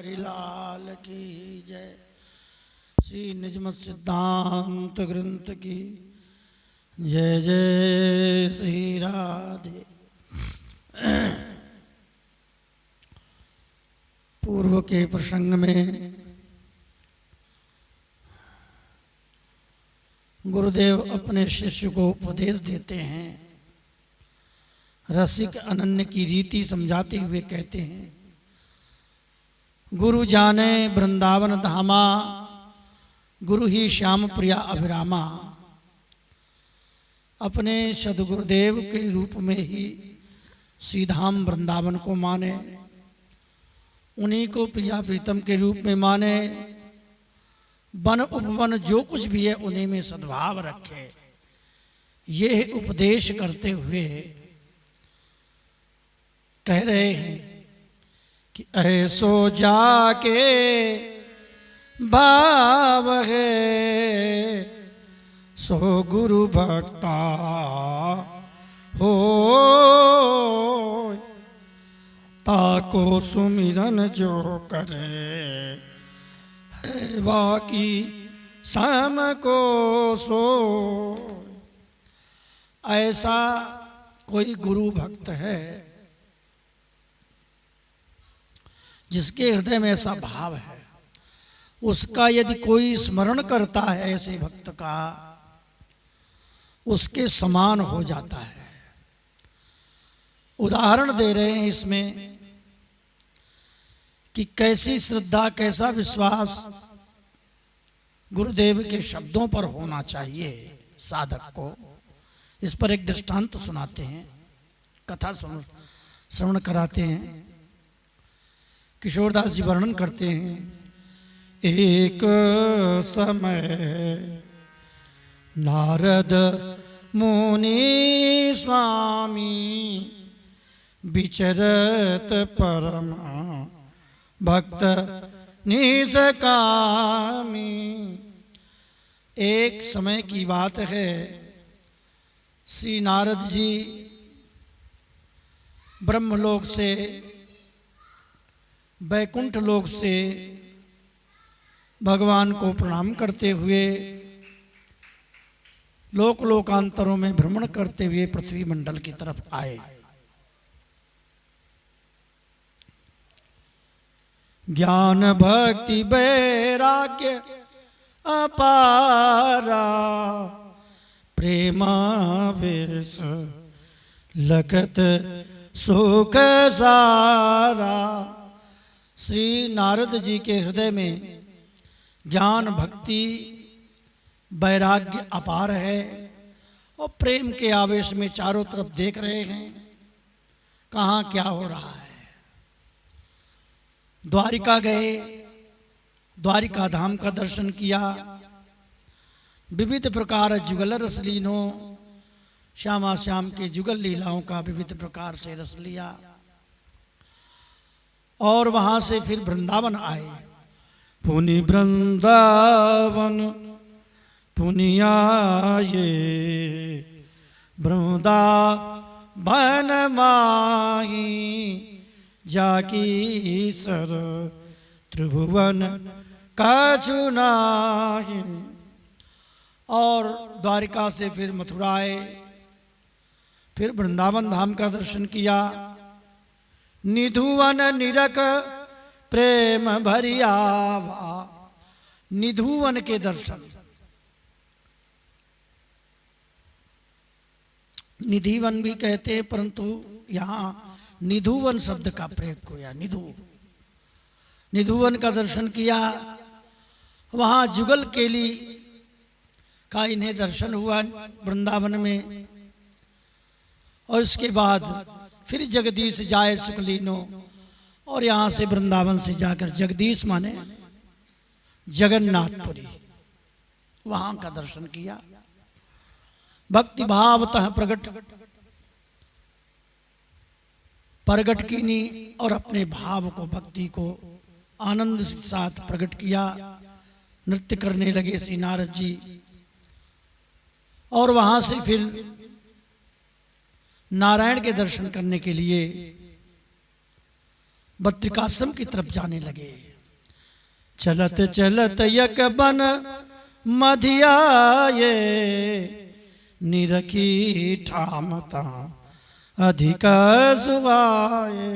बिहारी लाल की जय। श्री निजमत सिद्धांत ग्रंथ की जय जय। श्री राधे। पूर्व के प्रसंग में गुरुदेव अपने शिष्य को उपदेश देते हैं। रसिक अनन्य की रीति समझाते हुए कहते हैं, गुरु जाने वृंदावन धामा, गुरु ही श्याम प्रिया अभिरामा। अपने सदगुरुदेव के रूप में ही श्रीधाम वृंदावन को माने, उन्हीं को प्रिया प्रीतम के रूप में माने। वन उपवन जो कुछ भी है उन्हीं में सद्भाव रखे। ये उपदेश करते हुए कह रहे हैं कि ऐसो जाके भाव है सो गुरु भक्ता हो, ताको सुमिरन जो करे बाकी शाम को सो। ऐसा कोई गुरु भक्त है जिसके हृदय में ऐसा भाव है, उसका यदि कोई स्मरण करता है ऐसे भक्त का, उसके समान हो जाता है। उदाहरण दे रहे हैं इसमें कि कैसी श्रद्धा, कैसा विश्वास गुरुदेव के शब्दों पर होना चाहिए साधक को। इस पर एक दृष्टांत सुनाते हैं, कथा श्रवण कराते हैं। किशोरदास जी वर्णन करते हैं, एक समय नारद मुनि स्वामी विचरत परमा भक्त निसकामी। एक समय की बात है, श्री नारद जी ब्रह्मलोक से, वैकुंठ लोक से भगवान को प्रणाम करते हुए लोक लोकांतरों में भ्रमण करते हुए पृथ्वी मंडल की तरफ आए। ज्ञान भक्ति वैराग्य अपारा, प्रेमावेश लगत सुख सारा। श्री नारद जी के हृदय में ज्ञान भक्ति वैराग्य अपार है और प्रेम के आवेश में चारों तरफ देख रहे हैं कहाँ क्या हो रहा है। द्वारिका गए, द्वारिका धाम का दर्शन किया, विविध प्रकार जुगल रस लीनों, श्यामा श्याम के जुगल लीलाओं का विविध प्रकार से रस लिया और वहां से फिर वृंदावन आए। पुनि वृंदावन पुनियाये वृंदावन माही, जाकी सर त्रिभुवन का चुनाही। और द्वारिका से फिर मथुरा आए, फिर वृंदावन धाम का दर्शन किया। निधुवन निरख प्रेम भरियावा, निधुवन के दर्शन। निधिवन भी कहते हैं, परंतु यहाँ निधुवन शब्द का प्रयोग किया। निधुवन का दर्शन किया। वहां जुगल केली का इन्हें दर्शन हुआ वृंदावन में। और इसके बाद फिर जगदीश जाए सुखलीनो, और यहां से वृंदावन से जाकर जगदीश माने जगन्नाथपुरी, वहां का दर्शन किया। भक्ति भावतः प्रगट कीनी और अपने भाव को, भक्ति को आनंद के साथ प्रकट किया। नृत्य करने लगे श्री नारद जी। और वहां से फिर नारायण के दर्शन करने के लिए बद्रिकाश्रम की तरफ जाने लगे। चलत चलत यक बन मधियाये, निरखी ठामता अधिक सुवाये।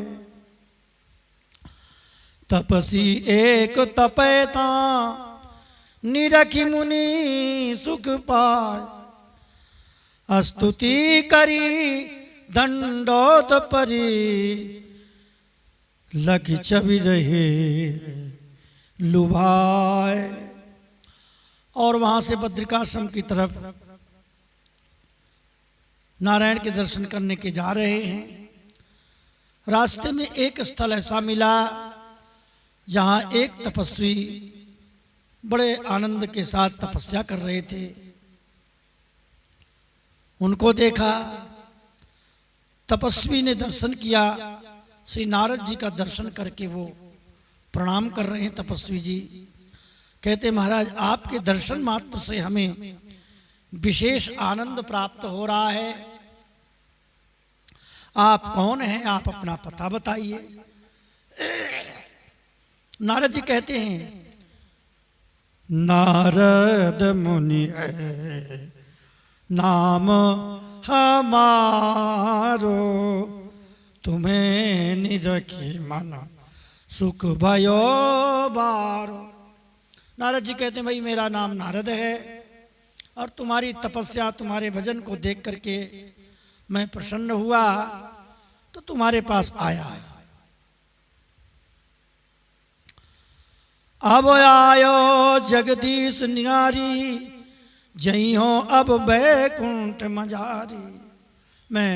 तपसी एक तपैता, निरखी मुनि सुख पाय। स्तुति करी दंडोत परी, लग छवि रहे लुभाए। और वहां से बद्रिकाश्रम की तरफ नारायण के दर्शन करने के जा रहे हैं। रास्ते में एक स्थल ऐसा मिला जहां एक तपस्वी बड़े आनंद के साथ तपस्या कर रहे थे। उनको देखा, तपस्वी ने दर्शन किया। श्री नारद जी का दर्शन करके वो प्रणाम कर रहे हैं। तपस्वी जी कहते, महाराज आपके दर्शन मात्र से हमें विशेष आनंद प्राप्त हो रहा है। आप कौन हैं? आप अपना पता बताइए। नारद जी कहते हैं, नारद मुनि है नाम हमारो, तुम्हें निरखी मन सुख भयो बारो। नारद जी कहते हैं, भाई मेरा नाम नारद है और तुम्हारी तपस्या, तुम्हारे भजन को देख करके मैं प्रसन्न हुआ तो तुम्हारे पास आया। अब आयो जगदीश न्यारी, जई हो अब बैकुंठ मजारी। मैं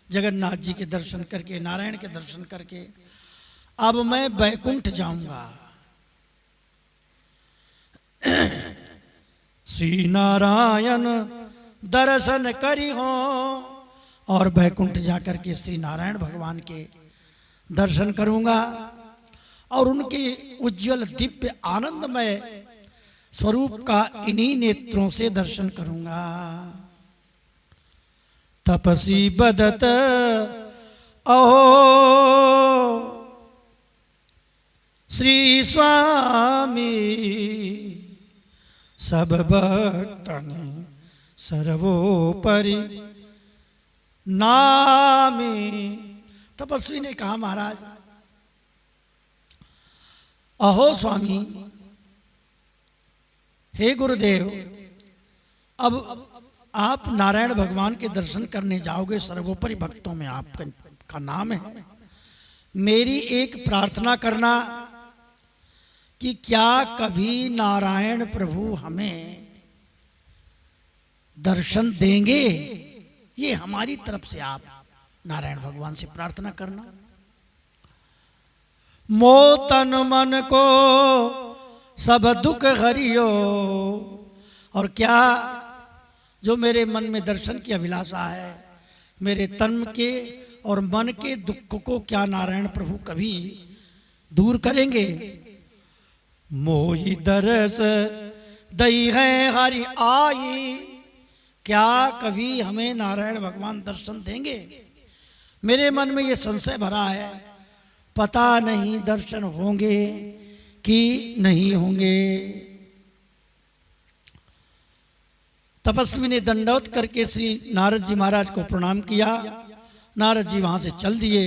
जगन्नाथ जी के दर्शन करके, नारायण के दर्शन करके अब मैं बैकुंठ जाऊंगा। श्री नारायण दर्शन करी हो, और बैकुंठ जाकर के श्री नारायण भगवान के दर्शन करूंगा और उनके उज्जवल दिव्य आनंदमय स्वरूप का इन्हीं नेत्रों से दर्शन करूंगा। तपसी बदत अहो श्री स्वामी, सब भक्तन सर्वोपरि नामी। तपस्वी ने कहा, महाराज अहो स्वामी, हे गुरुदेव, अब आप नारायण भगवान के दर्शन करने जाओगे, सर्वोपरि भक्तों में आपका नाम है। मेरी एक प्रार्थना करना कि क्या कभी नारायण प्रभु हमें दर्शन देंगे? ये हमारी तरफ से आप नारायण भगवान से प्रार्थना करना। मो तन मन को सब दुख हरियो, और क्या जो मेरे मन में दर्शन की अभिलाषा है, मेरे तन के और मन के दुख को क्या नारायण प्रभु कभी दूर करेंगे? मोहि दरस दई है हरि आई, क्या कभी हमें नारायण भगवान दर्शन देंगे? मेरे मन में ये संशय भरा है, पता नहीं दर्शन होंगे कि नहीं होंगे। तपस्वी ने दंडवत करके श्री नारद जी महाराज को प्रणाम किया। नारद जी वहां से चल दिए।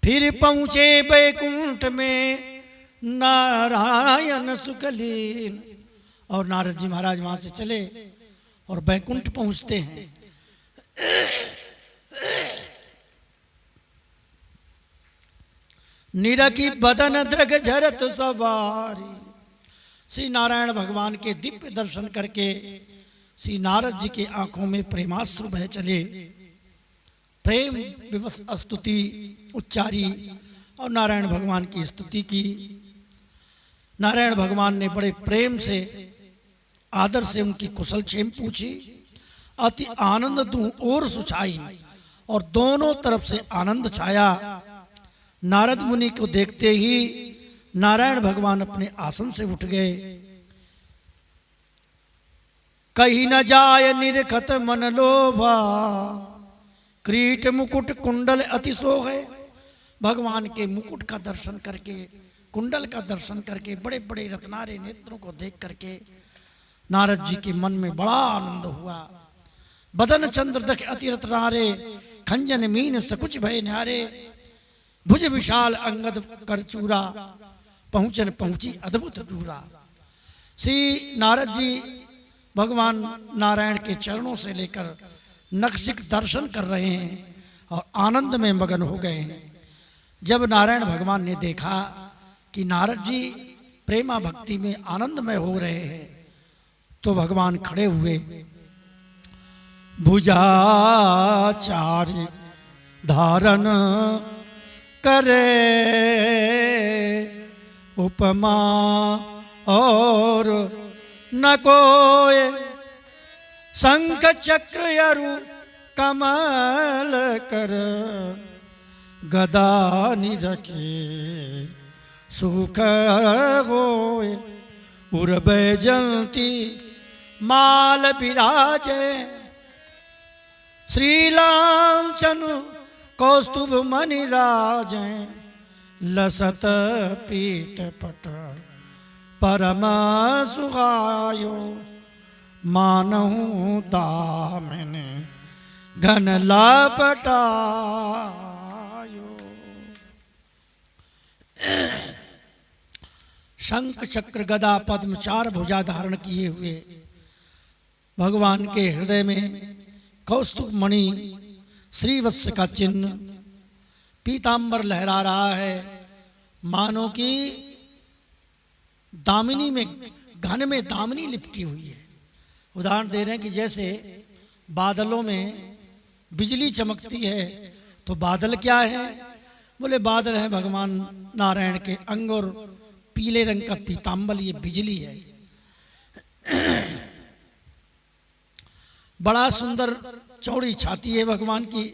फिर पहुंचे बैकुंठ में नारायण सुखलीन, और नारद जी महाराज वहां से चले और बैकुंठ पहुंचते हैं। निरखी बदन द्रग झरत सवारी, श्री नारायण भगवान के दिव्य दर्शन करके श्री नारद जी के आंखों में प्रेमाश्रु बह चले। प्रेम विवश स्तुति उच्चारी और नारायण भगवान की स्तुति की। नारायण भगवान ने बड़े प्रेम से, आदर से उनकी कुशल क्षेम पूछी। अति आनंद दूं और सुछाई, और दोनों तरफ से आनंद छाया। नारद मुनि को देखते ही नारायण भगवान अपने आसन से उठ गए। कहीं न जाय निरखत मन लोभा, क्रीट मुकुट कुंडल अति सोहे। भगवान के मुकुट का दर्शन करके, कुंडल का दर्शन करके बड़े बड़े रत्नारे नेत्रों को देख करके नारद जी के मन में बड़ा आनंद हुआ। बदन चंद्र दख अति रत्नारे, खंजन मीन सकुच भय न्यारे, भुज विशाल अंगद कर चूरा, पहुंचन पहुंची अद्भुत दूरा। श्री नारद जी भगवान नारायण के चरणों से लेकर नखशिख दर्शन कर रहे हैं और आनंद में मगन हो गए हैं। जब नारायण भगवान ने देखा कि नारद जी प्रेमा भक्ति में आनंद में हो रहे हैं तो भगवान खड़े हुए, भुजाचार्य धारण करे, उपमा और न कोय, शंख चक्र यरु कमल कर, गदा निरखे सुख होय, उर बैजंती माल विराजे, श्री लांछन कौस्तुभ मणि राजे, लसत पीत पट परम सुहायो, मानहु दामन घन लपटायो। शंख चक्र गदा पद्म चार भुजा धारण किए हुए भगवान के हृदय में कौस्तुभ मणि श्रीवत्स का चिन्ह, पीतांबर लहरा रहा है, मानो कि दामिनी में घन में दामिनी लिपटी हुई है। उदाहरण दे रहे हैं कि जैसे बादलों में बिजली चमकती है तो बादल क्या है? बोले बादल है भगवान नारायण के अंग और पीले रंग का पीतांबर, ये बिजली है। बड़ा सुंदर चौड़ी छाती है भगवान की,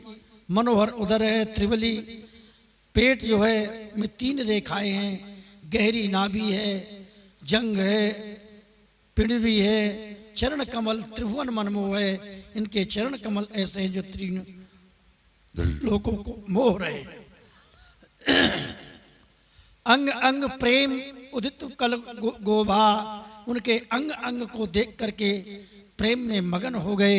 मनोहर उदर है, त्रिवली पेट जो है में 3 रेखाएं हैं, गहरी नाभि है, जंग है, पिंडवी है, चरण कमल त्रिभुवन मनमोह है। इनके चरण कमल ऐसे हैं जो 3 लोगों को मोह रहे हैं। अंग अंग प्रेम उदित कल गोभा, उनके अंग अंग को देख करके प्रेम में मगन हो गए।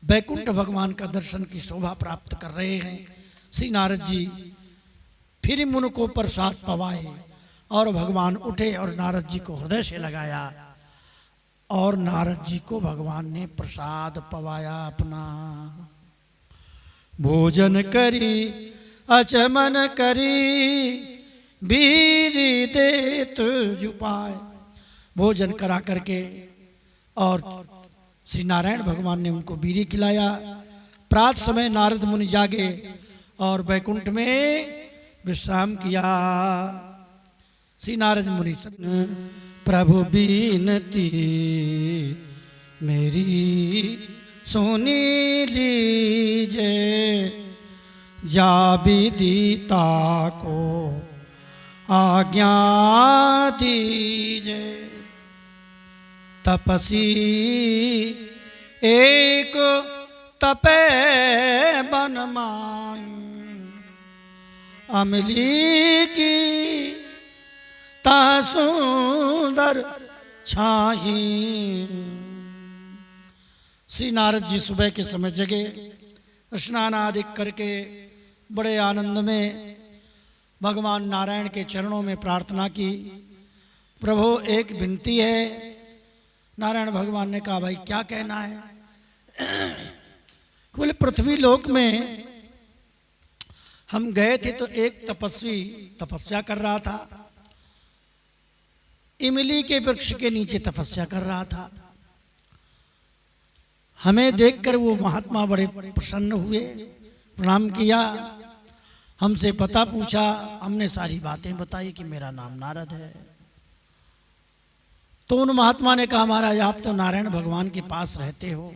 बैकुंठ भगवान का दर्शन की शोभा प्राप्त कर रहे हैं श्री नारद जी। फिर मुन को प्रसाद पवाए और भगवान उठे और नारद जी को हृदय से लगाया और नारद जी को भगवान ने प्रसाद पवाया अपना। भोजन करी अचमन करी, बीरी देत जुपाए। भोजन करा करके और श्री नारायण भगवान ने उनको बीरी खिलाया। प्रात समय नारद मुनि जागे और बैकुंठ में विश्राम किया। श्री नारद मुनि प्रभु बीनती मेरी सुनी लीजे, जा विदिता को आज्ञा दीजे। तपसी एक तपे बन मान, अमली की ता सुंदर छाही। श्री नारद जी सुबह के समय जगे, स्नान आदि करके बड़े आनंद में भगवान नारायण के चरणों में प्रार्थना की। प्रभु एक विनती है। नारायण भगवान ने कहा भाई क्या कहना है? बोले पृथ्वी लोक में हम गए थे तो एक तपस्वी तपस्या कर रहा था, इमली के वृक्ष के नीचे तपस्या कर रहा था। हमें देखकर वो महात्मा बड़े प्रसन्न हुए, प्रणाम किया, हमसे पता पूछा, हमने सारी बातें बताई कि मेरा नाम नारद है। तो उन महात्मा ने कहा महाराज आप तो नारायण भगवान के पास रहते हो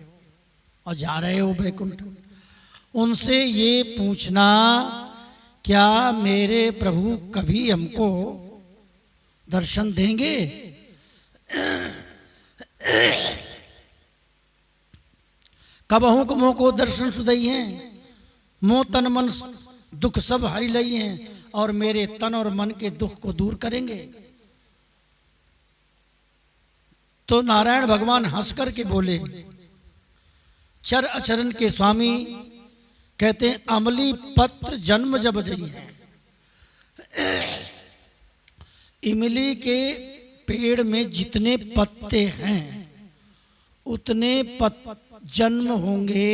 और जा रहे हो बैकुंठ, उनसे ये पूछना क्या मेरे प्रभु कभी हमको दर्शन देंगे? कबहू को दर्शन सुदई हैं, मोह तन मन दुख सब हरि लई हैं और मेरे तन और मन के दुख को दूर करेंगे। तो नारायण भगवान हंस करके बोले, चर अचरण के स्वामी कहते हैं, अमली पत्र जन्म जब जई है। इमली के पेड़ में जितने पत्ते हैं उतने जन्म होंगे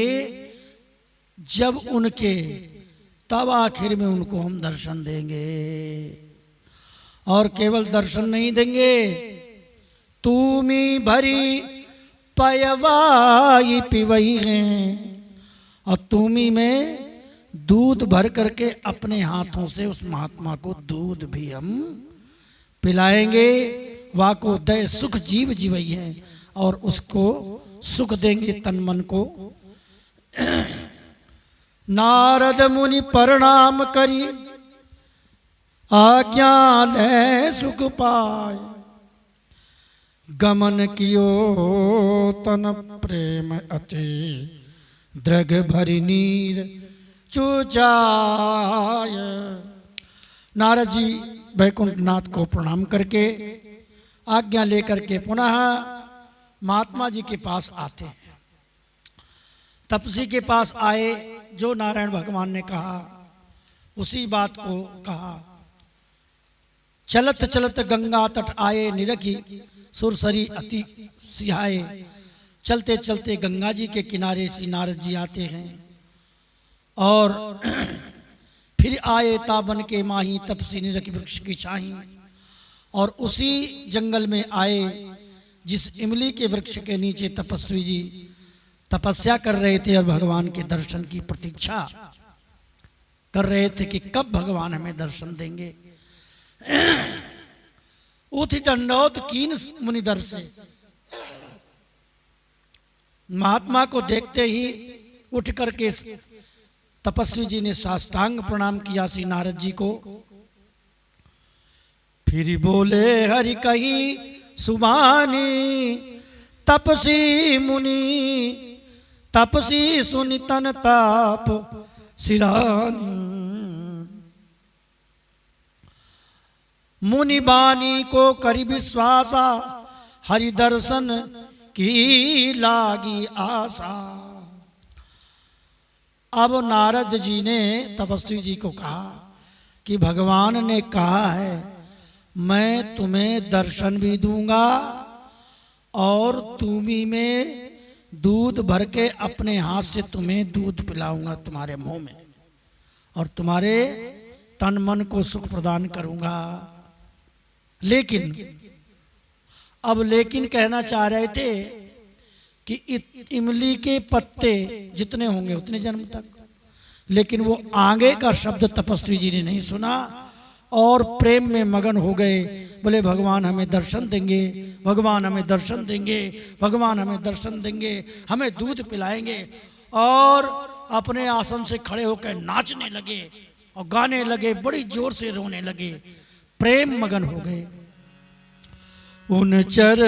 जब उनके, तब आखिर में उनको हम दर्शन देंगे। और केवल दर्शन नहीं देंगे, तूमी भरी पयवाई पिवई हैं, और तूमी में दूध भर करके अपने हाथों से उस महात्मा को दूध भी हम पिलाएंगे। वाको दय सुख जीव जीवई है, और उसको सुख देंगे तन मन को। नारद मुनि प्रणाम करी, आज्ञा ले सुख पाए, गमन कियो तन प्रेम अति, द्रग भरी नीर चुचाय। नारद जी वैकुंठनाथ को प्रणाम करके आज्ञा लेकर के पुनः महात्मा जी के पास आते हैं। तपसी के पास आए, जो नारायण भगवान ने कहा उसी बात को कहा। चलत चलत गंगा तट आए, निरखी सुरसरी अति सिहाए। चलते चलते गंगा जी के किनारे श्री नारद जी आते हैं, और फिर आए ताबन के माही, तपसी निरखी वृक्ष की छाही। और उसी जंगल में आए जिस इमली के वृक्ष के नीचे तपस्वी जी तपस्या कर रहे थे और भगवान के दर्शन की प्रतीक्षा कर रहे थे कि कब भगवान हमें दर्शन देंगे। उठ दंडौत कीन मुनिदर से, महात्मा को देखते ही उठ करके तपस्वी जी ने साष्टांग प्रणाम किया श्री नारद जी को। फिर बोले हरि कही सुबानी, तपसी मुनि तपसी सुनि तन ताप सिरानी। मुनि बानी को करी विश्वासा, हरि दर्शन की लागी आशा। अब नारद जी ने तपस्वी जी को कहा कि भगवान ने कहा है मैं तुम्हें दर्शन भी दूंगा, और तुम्ही में दूध भर के अपने हाथ से तुम्हें दूध पिलाऊंगा तुम्हारे मुंह में, और तुम्हारे तन मन को सुख प्रदान करूंगा। लेकिन अब लेकिन कहना चाह रहे थे कि इमली के पत्ते जितने होंगे उतने जन्म तक, लेकिन वो आगे का शब्द तपस्वी जी ने नहीं सुना और प्रेम में मगन हो गए। बोले भगवान हमें दर्शन देंगे, भगवान हमें दर्शन देंगे, भगवान हमें दर्शन देंगे, हमें दूध पिलाएंगे। और अपने आसन से खड़े होकर नाचने लगे और गाने लगे, बड़ी जोर से रोने लगे, प्रेम मगन हो गए। उन चर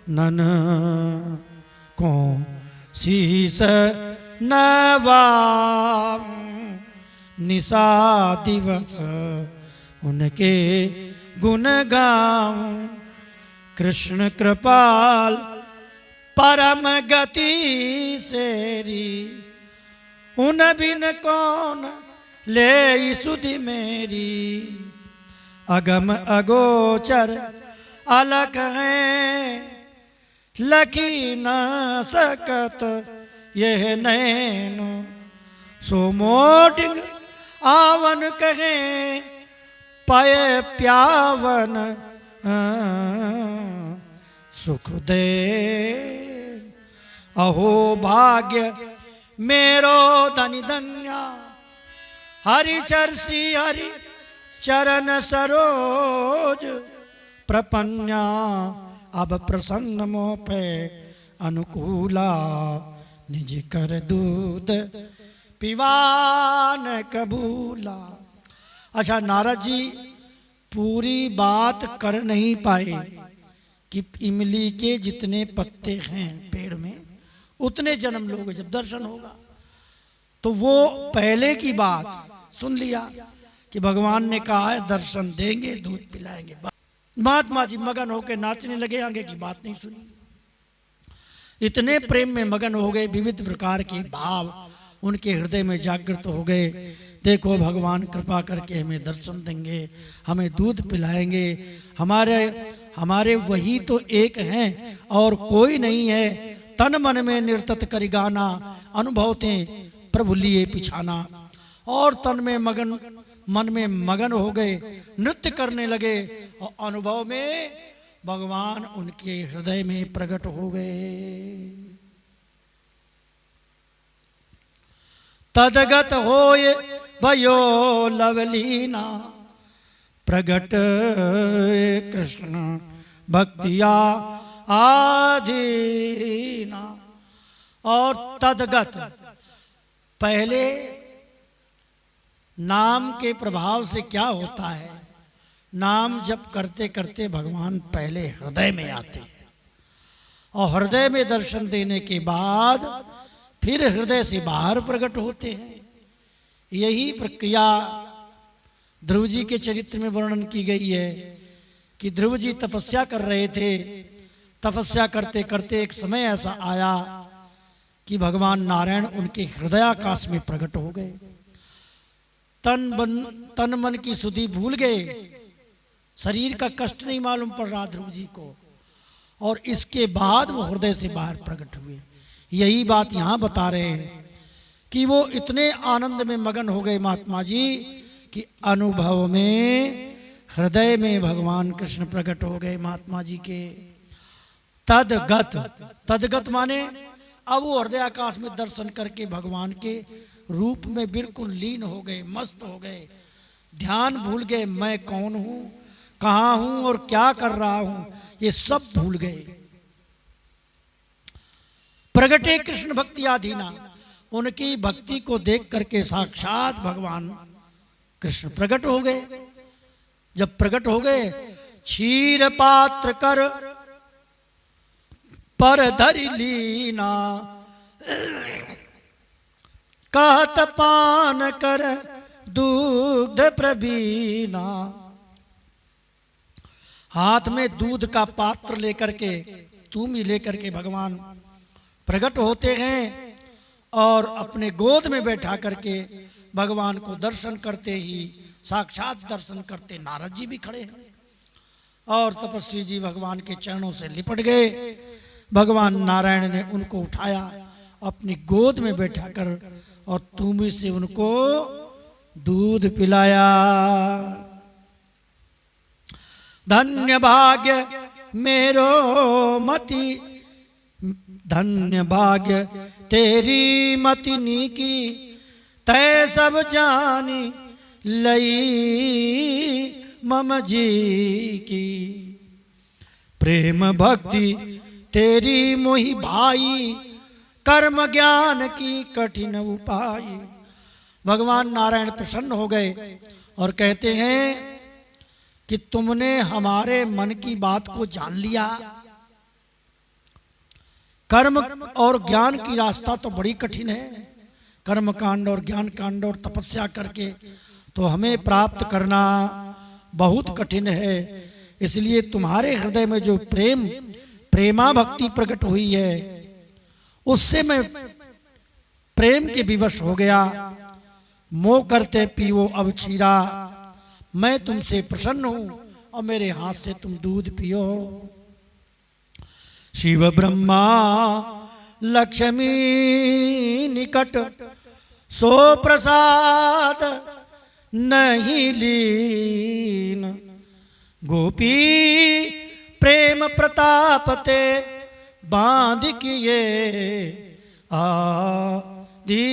नन को शीस नवा, निशा दिवस उनके गुण गाऊं। कृष्ण कृपाल परम गति सेरी, उन बिन कौन ले सुधि मेरी। अगम अगोचर अलग है, लखी न सकत यह नैन। सो मोटिंग आवन कहे पाए प्यावन, सुख दे अहो भाग्य मेरो धनि धन्या। हरि चरसी हरि चरण सरोज प्रपन्या। अब प्रसन्न मोह पे अनुकूला, निज कर दूध पिवान कबूला। अच्छा, नारद जी पूरी बात कर नहीं पाए कि इमली के जितने पत्ते हैं पेड़ में उतने जन्म लोगे जब दर्शन होगा। तो वो पहले की बात सुन लिया कि भगवान ने कहा है दर्शन देंगे, दूध पिलाएंगे। महात्मा जी मगन होकर नाचने लगे, आगे की बात नहीं सुनी। इतने प्रेम में मगन हो गए, विविध प्रकार के भाव उनके हृदय में जागृत हो गए। देखो भगवान कृपा करके हमें दर्शन देंगे, हमें दूध पिलाएंगे, हमारे वही तो एक हैं और कोई नहीं है। तन मन में निर्तत करि गाना, अनुभवते प्रभु लिए पिछाना। और मन में मगन हो गए, नृत्य करने लगे और अनुभव में भगवान उनके हृदय में प्रकट हो गए। तदगत होय भयो लवलीना, प्रगट कृष्ण भक्तिया आधीना। और तदगत, पहले नाम के प्रभाव से क्या होता है, नाम जप करते करते भगवान पहले हृदय में आते हैं और हृदय में दर्शन देने के बाद फिर हृदय से बाहर प्रकट होते हैं। यही प्रक्रिया ध्रुव जी के चरित्र में वर्णन की गई है कि ध्रुव जी तपस्या कर रहे थे। तपस्या करते करते एक समय ऐसा आया कि भगवान नारायण उनके हृदयाकाश में प्रकट हो गए। तन मन की सुधि भूल गए, शरीर का कष्ट नहीं मालूम पड़ रहा ध्रुव जी को, और इसके बाद वो हृदय से बाहर प्रकट हुए। यही बात यहाँ बता रहे हैं कि वो इतने आनंद में मगन हो गए महात्मा जी कि अनुभव में हृदय में भगवान कृष्ण प्रकट हो गए महात्मा जी के। तदगत, तदगत माने अब वो हृदय आकाश में दर्शन करके भगवान के रूप में बिल्कुल लीन हो गए, मस्त हो गए, ध्यान भूल गए, मैं कौन हूं, कहां हूं और क्या कर रहा हूं, ये सब भूल गए। प्रगटे कृष्ण भक्ति आधीना, उनकी भक्ति को देख करके साक्षात भगवान कृष्ण प्रकट हो गए। जब प्रकट हो गए, क्षीर पात्र कर पर धरि लीना, कहत पान कर दूध प्रवीना। हाथ में दूध का पात्र लेकर के, तुम लेकर के भगवान प्रकट होते हैं और अपने गोद में बैठा करके भगवान को दर्शन करते ही साक्षात दर्शन करते नारद जी भी खड़े हैं और तपस्वी जी भगवान के चरणों से लिपट गए। भगवान नारायण ने उनको उठाया, अपनी गोद में बैठा कर और तुम से उनको दूध पिलाया। धन्य भाग्य मेरो मति, धन्य भाग्य तेरी मति नीकी, तै सब जानी लई मम जी की। प्रेम भक्ति तेरी मोहि भाई, कर्म ज्ञान की कठिन उपाय। भगवान नारायण प्रसन्न हो गए और कहते हैं कि तुमने हमारे मन की बात को जान लिया। कर्म और ज्ञान की रास्ता तो बड़ी कठिन है, कर्म कांड और ज्ञान कांड और तपस्या करके तो हमें प्राप्त करना बहुत कठिन है। इसलिए तुम्हारे हृदय में जो प्रेमा भक्ति प्रकट हुई है, उससे मैं प्रेम के विवश हो गया। मोह करते पीओ अब क्षीरा, मैं तुमसे प्रसन्न हूं और मेरे हाथ से तुम दूध पियो। शिव ब्रह्मा लक्ष्मी निकट, सो प्रसाद नहीं लीन। गोपी प्रेम प्रताप ते बांध किए आदीन।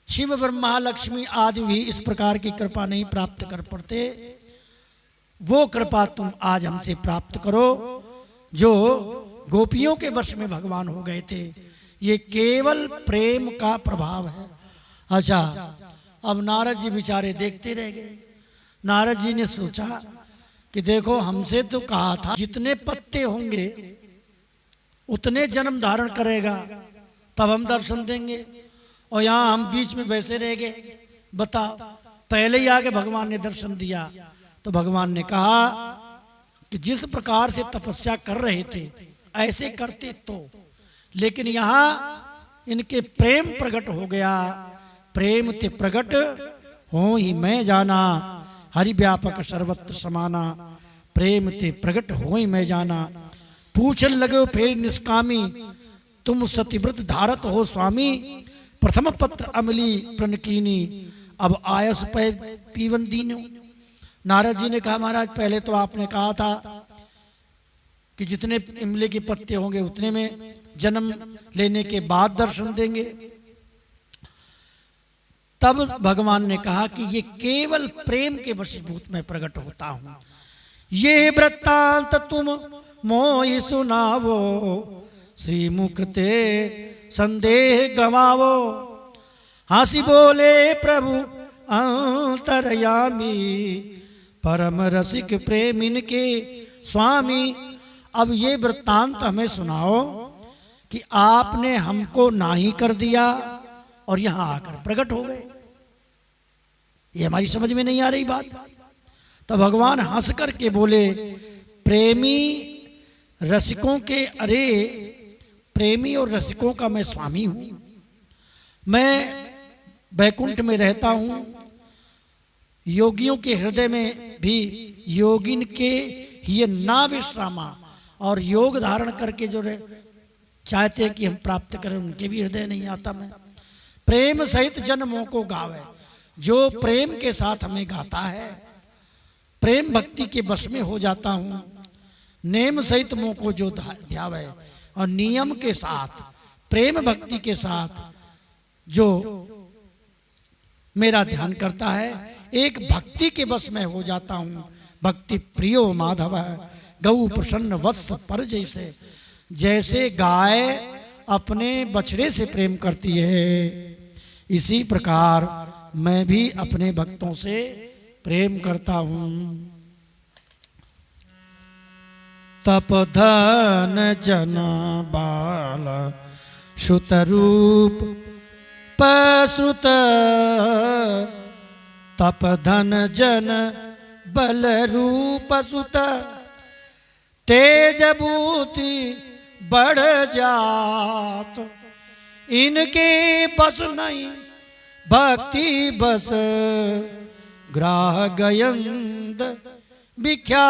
शिव ब्रह्मा लक्ष्मी आदि भी इस प्रकार की कृपा नहीं प्राप्त कर पड़ते। वो कृपा तुम आज हमसे प्राप्त करो जो गोपियों के वश में भगवान हो गए थे। ये केवल प्रेम का प्रभाव है। अच्छा, अब नारद जी बेचारे देखते रह गए। नारद जी ने सोचा कि देखो, हमसे तो कहा था जितने पत्ते होंगे उतने जन्म धारण करेगा तब हम दर्शन देंगे, और यहाँ हम बीच में वैसे रह गए, बताओ, पहले ही आके भगवान ने दर्शन दिया। तो भगवान ने कहा कि जिस प्रकार से तपस्या कर रहे थे ऐसे करते तो, लेकिन यहां इनके प्रेम प्रकट हो गया। प्रेम ते प्रकट हो ही मैं जाना, हरि व्यापक सर्वत्र समाना। प्रेम ते प्रकट हो ही मैं जाना। पूछन लगे फिर निष्कामी, तुम सतिव्रत धारत हो स्वामी। प्रथम पत्र अमली प्रणकीनी, अब आयस पे पीवन दीनो। नारद जी ने कहा महाराज पहले तो आपने कहा था कि जितने इमली के पत्ते होंगे उतने में जन्म लेने के बाद दर्शन देंगे। तब भगवान ने कहा कि ये केवल प्रेम के वशीभूत में प्रकट होता हूं। ये वृत्तांत तुम मोहि सुनावो, श्रीमुख ते संदेह गवावो। हंसी बोले प्रभु अंतरयामी, परम रसिक प्रेम इनके स्वामी। अब ये वृत्तांत हमें सुनाओ कि आपने हमको नाही कर दिया और यहां आकर प्रकट हो गए। ये हमारी समझ में नहीं आ रही बात। तो भगवान हंस करके बोले, प्रेमी रसिकों के, अरे प्रेमी और रसिकों का मैं स्वामी हूं। मैं वैकुंठ में रहता हूं। योगियों के हृदय में भी योगिन के ये ना विश्रामा, और योग धारण करके जो चाहते हैं कि हम प्राप्त करें उनके भी हृदय नहीं आता मैं। प्रेम सहित जन्मों को गावे, जो प्रेम के साथ हमें गाता है, प्रेम भक्ति के वश में हो जाता हूं। नेम सहित मुंह को जो ध्यावे, और नियम के साथ प्रेम भक्ति के साथ जो मेरा ध्यान करता है, एक भक्ति के वश में हो जाता हूं। भक्ति प्रियो माधव, गौ प्रसन्न वत्स पर जैसे। जैसे गाय अपने बछड़े से प्रेम करती है, इसी प्रकार मैं भी अपने भक्तों से प्रेम करता हूं। तपधन जन बाल श्रुतरूप पश्रुत, तपधन जन बल रूप सुत। तेज बूति बढ़ जात, इनके बस नहीं भक्ति बस। ग्राह गयंद विख्यात।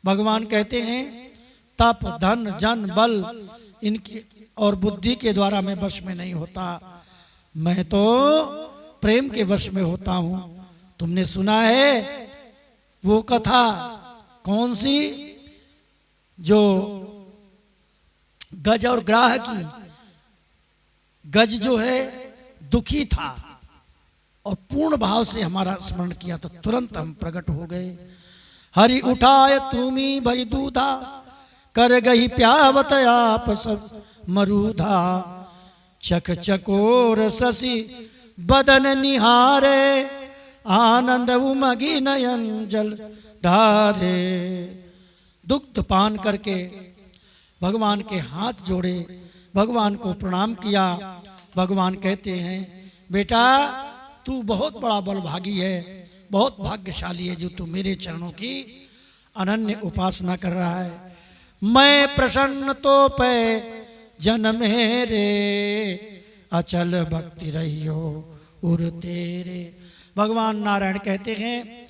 भगवान कहते हैं तप धन जन बल इनकी और बुद्धि के द्वारा मैं वश में नहीं होता, मैं तो प्रेम के वश में होता हूं। तुमने सुना है वो कथा कौन सी, जो गज और ग्राह की। गज जो है दुखी था और पूर्ण भाव से हमारा स्मरण किया तो तुरंत हम प्रकट हो गए। हरि उठाय तुमी भरी दूधा, कर गही प्यावत आप सब मरूधा। चक चकोर ससी बदन निहारे, आनंद उमगी नयन जल ढारे। दुग्ध पान करके भगवान के हाथ जोड़े, भगवान को प्रणाम किया। भगवान कहते हैं बेटा तू बहुत बड़ा बलभागी है, बहुत भाग्यशाली है जो तू मेरे चरणों की अनन्य उपासना कर रहा है। मैं प्रसन्न तो पे जन मेरे, अचल भक्ति रहियो उर तेरे। भगवान नारायण कहते हैं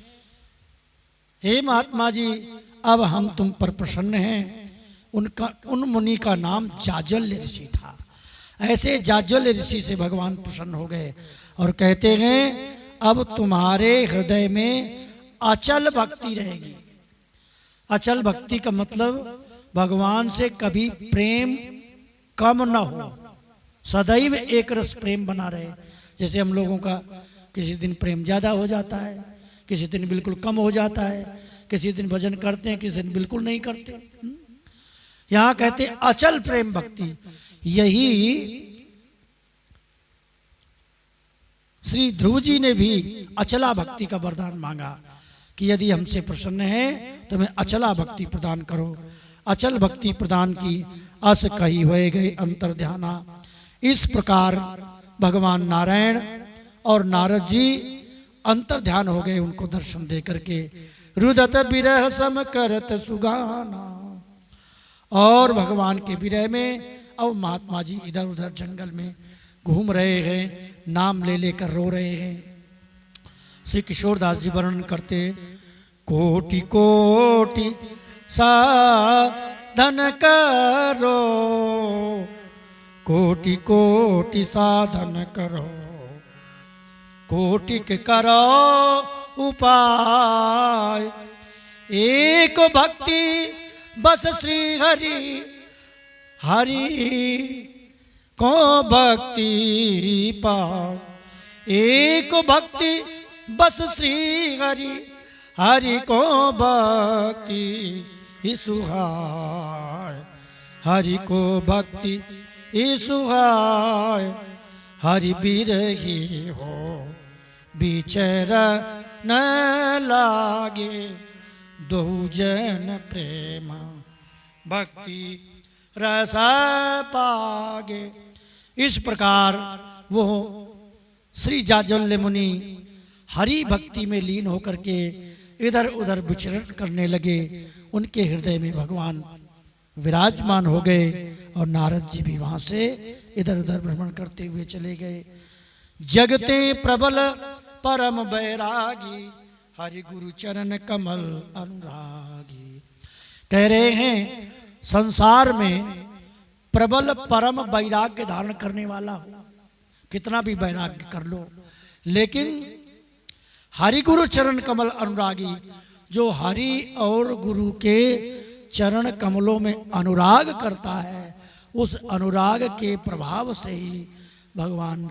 हे महात्मा जी अब हम तुम पर प्रसन्न हैं। उन मुनि का नाम जाज्वल्य ऋषि था। ऐसे जाज्वल्य ऋषि से भगवान प्रसन्न हो गए और कहते हैं अब तुम्हारे हृदय में अचल भक्ति रहेगी। अचल भक्ति का मतलब भगवान से कभी प्रेम कम न हो, सदैव एक रस प्रेम बना रहे। जैसे हम लोगों का किसी दिन प्रेम ज्यादा हो जाता है, किसी दिन बिल्कुल कम हो जाता है, किसी दिन भजन करते हैं, किसी दिन बिल्कुल नहीं करते। यहां कहते अचल प्रेम भक्ति। यही श्री ध्रुव जी ने भी अचला भक्ति का वरदान मांगा कि यदि हमसे प्रसन्न है तो मैं अचला भक्ति प्रदान करो। अचल भक्ति प्रदान की अस कही होए गए अंतर ध्याना। इस प्रकार भगवान नारायण और नारद जी अंतर ध्यान हो गए उनको दर्शन दे करके। रुदत विरह सम करत सुगाना, और भगवान के विरह में अब महात्मा जी इधर उधर जंगल में घूम रहे हैं, नाम ले लेकर रो रहे हैं। श्री किशोरदास जी वर्णन करते हैं, कोटि कोटि साधन करो, कोटि कोटि साधन करो, कोटि के करो उपाय, एक भक्ति बस श्री हरि, हरि को भक्ति पाओ, एक भक्ति बस श्री हरि, हरि को भक्ति ही सुहाय, हरि को भक्ति ही सुहाय, हरि बिरही हो बिचर न लागे, दो जन प्रेम भक्ति रस पागे। इस प्रकार वो श्री जाज्वल्य मुनि हरि भक्ति में लीन होकर के इधर उधर विचरण करने लगे। उनके हृदय में भगवान विराजमान हो गए और नारद जी भी वहां से इधर उधर भ्रमण करते हुए चले गए। जगते प्रबल परम बैरागी, हरि गुरु चरण कमल अनुरागी। कह रहे हैं संसार में प्रबल परम वैराग्य धारण करने वाला हो, कितना भी वैराग्य कर लो, लेकिन हरि गुरु चरण कमल अनुरागी, जो हरि और गुरु के चरण कमलों में अनुराग करता है, उस अनुराग के प्रभाव से ही भगवान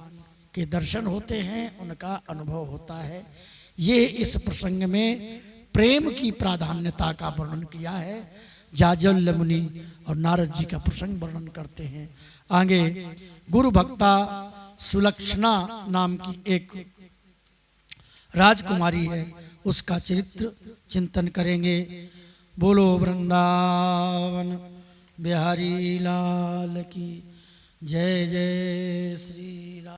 के दर्शन होते हैं, उनका अनुभव होता है। ये इस प्रसंग में प्रेम की प्राधान्यता का वर्णन किया है। जाज्वल्य मुनि और नारद जी का प्रसंग वर्णन करते हैं। आगे गुरु भक्ता सुलक्षणा नाम की एक राजकुमारी है, उसका चरित्र चिंतन करेंगे। बोलो वृंदावन बिहारी लाल की जय। जय श्री राम।